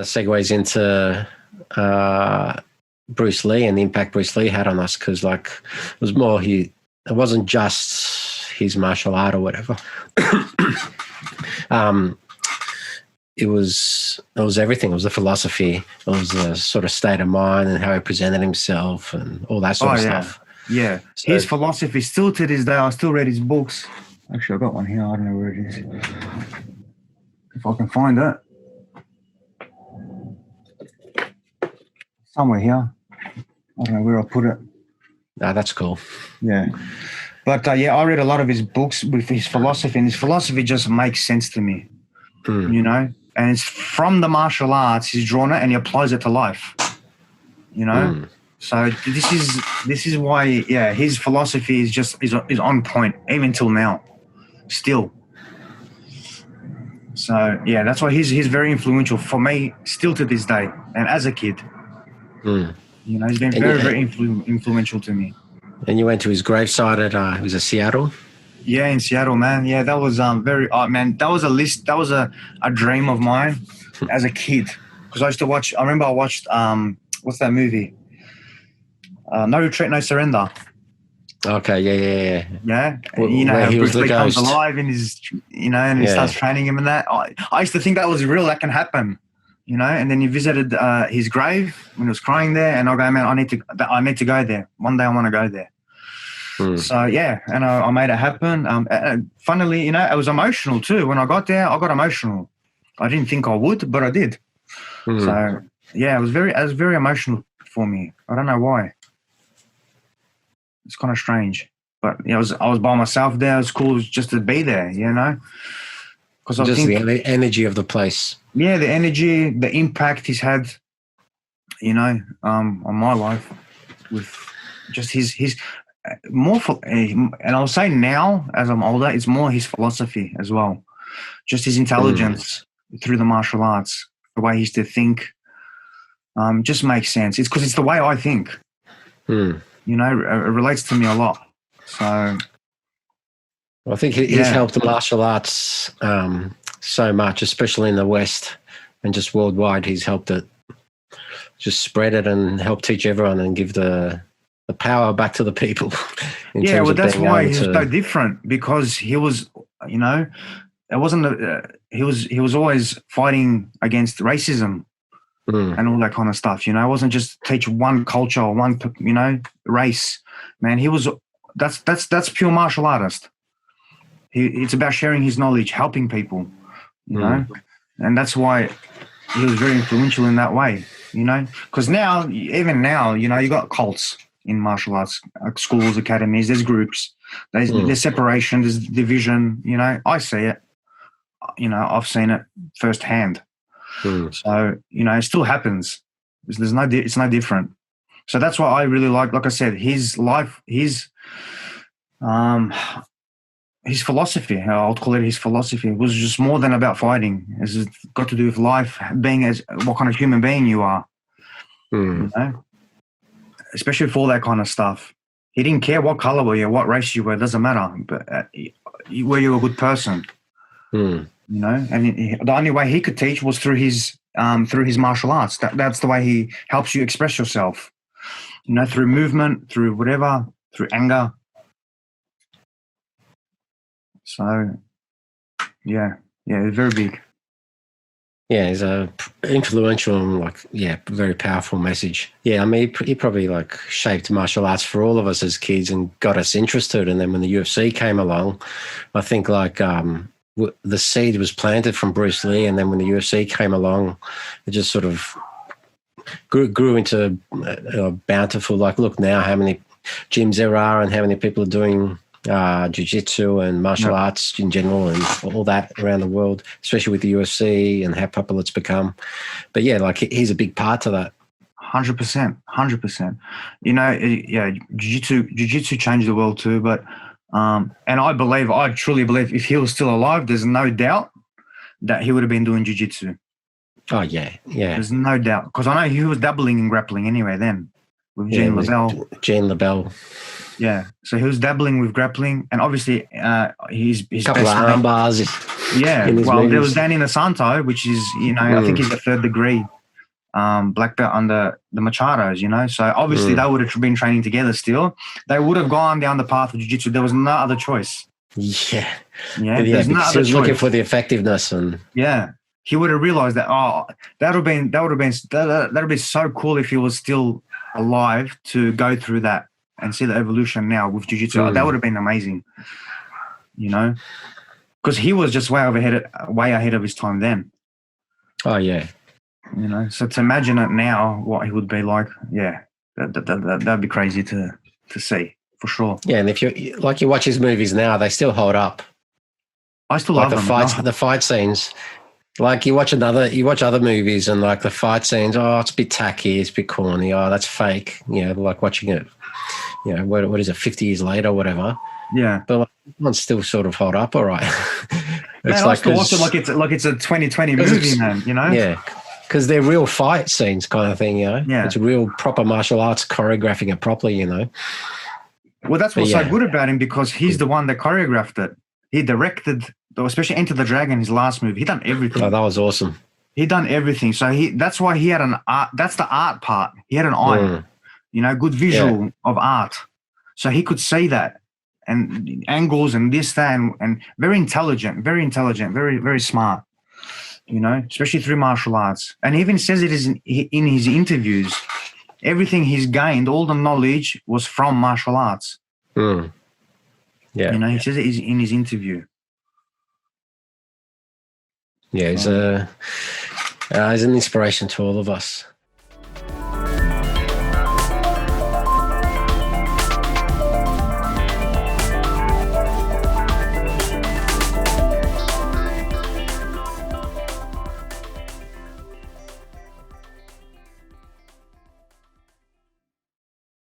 of segues into Bruce Lee and the impact Bruce Lee had on us, because like it was more it wasn't just his martial art or whatever. It was everything. It was the philosophy. It was the sort of state of mind and how he presented himself and all that sort of stuff. Yeah. So, his philosophy, still to this day, I still read his books. Actually, I got one here. I don't know where it is. If I can find it. Somewhere here. I don't know where I put it. No, that's cool. Yeah. But, I read a lot of his books with his philosophy, and his philosophy just makes sense to me, you know? And it's from the martial arts, he's drawn it and he applies it to life, you know? So this is why, his philosophy is on point, even till now, still. So, that's why he's very influential for me still to this day, and as a kid. You know, he's been very influential to me. And you went to his gravesite at, was it Seattle? Yeah, in Seattle, man. Yeah, that was man, that was a dream of mine as a kid. Because I used to watch, I remember I watched, what's that movie? No Retreat, No Surrender. Okay, yeah. Yeah, Well, you know, how Bruce Lee comes ghost. alive in his, you know, and he starts training him and that. I used to think that was real, that can happen, you know. And then he visited his grave when he was crying there, and I go, man, I need to go there. One day I want to go there. So, and I made it happen. Funnily, you know, it was emotional too. When I got there, I got emotional. I didn't think I would, but I did. So, it was very emotional for me. I don't know why. It's kind of strange. But I was by myself there. It was cool just to be there, you know. Because I think the energy of the place. Yeah, the energy, the impact he's had, you know, on my life with just his more for, and I'll say now as I'm older, it's more his philosophy as well, just his intelligence through the martial arts, the way he used to think, just makes sense. It's because it's the way I think. You know, it relates to me a lot. So, I think he's helped the martial arts so much, especially in the West and just worldwide. He's helped it, just spread it and help teach everyone and give the power back to the people. Well, that's why he's so different, because he was, you know, it wasn't he was always fighting against racism and all that kind of stuff. You know, it wasn't just teach one culture or one, you know, race. Man, he was that's pure martial artist. It's about sharing his knowledge, helping people, you know, and that's why he was very influential in that way. You know, because even now, you know, you got cults in martial arts, schools, academies, there's groups, there's separation, there's division, you know. I see it, you know, I've seen it firsthand. So, you know, it still happens. It's no different. So that's why I really like I said, his life, his philosophy, I'll call it his philosophy, was just more than about fighting. It's got to do with life, being as what kind of human being you are, you know? Especially for all that kind of stuff. He didn't care what color were you, what race you were, it doesn't matter. But were you a good person? You know, and the only way he could teach was through his martial arts. That's the way he helps you express yourself. You know, through movement, through whatever, through anger. So, it's very big. Yeah, he's influential and very powerful message. Yeah, I mean, he probably shaped martial arts for all of us as kids and got us interested. And then when the UFC came along, I think the seed was planted from Bruce Lee, and then when the UFC came along, it just sort of grew into bountiful. Look now how many gyms there are and how many people are doing Jiu-Jitsu and martial arts in general and all that around the world, especially with the UFC and how popular it's become. But he's a big part to that. 100%. You know, Jiu-Jitsu changed the world too. But and I truly believe if he was still alive, there's no doubt that he would have been doing Jiu-Jitsu. Oh yeah. There's no doubt, because I know he was dabbling in grappling anyway then with Gene LaBelle. Gene LaBelle. Yeah, so he was dabbling with grappling, and obviously his couple of arm bars. Yeah, well, there was Danny Inosanto, which is, you know, I think he's a third degree black belt under the Machados, you know. So obviously they would have been training together still. They would have gone down the path of jiu-jitsu. There was no other choice. Yeah. Yeah, because he was looking for the effectiveness and he would have realized that that would have been so cool if he was still alive to go through that and see the evolution now with jiu-jitsu. That would have been amazing, you know, because he was just way ahead of his time then. Oh yeah, you know. So to imagine it now, what he would be like, that'd be crazy to see for sure. Yeah, and if you watch his movies now, they still hold up. I still love the them. fights, the fight scenes. Like you watch other movies and like the fight scenes. Oh, it's a bit tacky, it's a bit corny. Oh, that's fake. You know, like watching it. You know, what is it? 50 years later, or whatever. Yeah, but like, one's still sort of hold up, all right. It's man, like I still watch it like it's a 2020 movie, man. You know? Yeah, because they're real fight scenes, kind of thing. You know, it's real proper martial arts choreographing it properly. You know. Well, that's what's so good about him because he's the one that choreographed it. He directed, especially Enter the Dragon, his last movie. He done everything. Oh, that was awesome. He done everything. So that's why he had an art. That's the art part. He had an eye, you know, good visual of art. So he could see that and angles and this, that, and very intelligent, very, very smart, you know, especially through martial arts. And he even says it is in his interviews. Everything he's gained, all the knowledge was from martial arts. Yeah, you know, he says it in his interview. Yeah, he's an inspiration to all of us.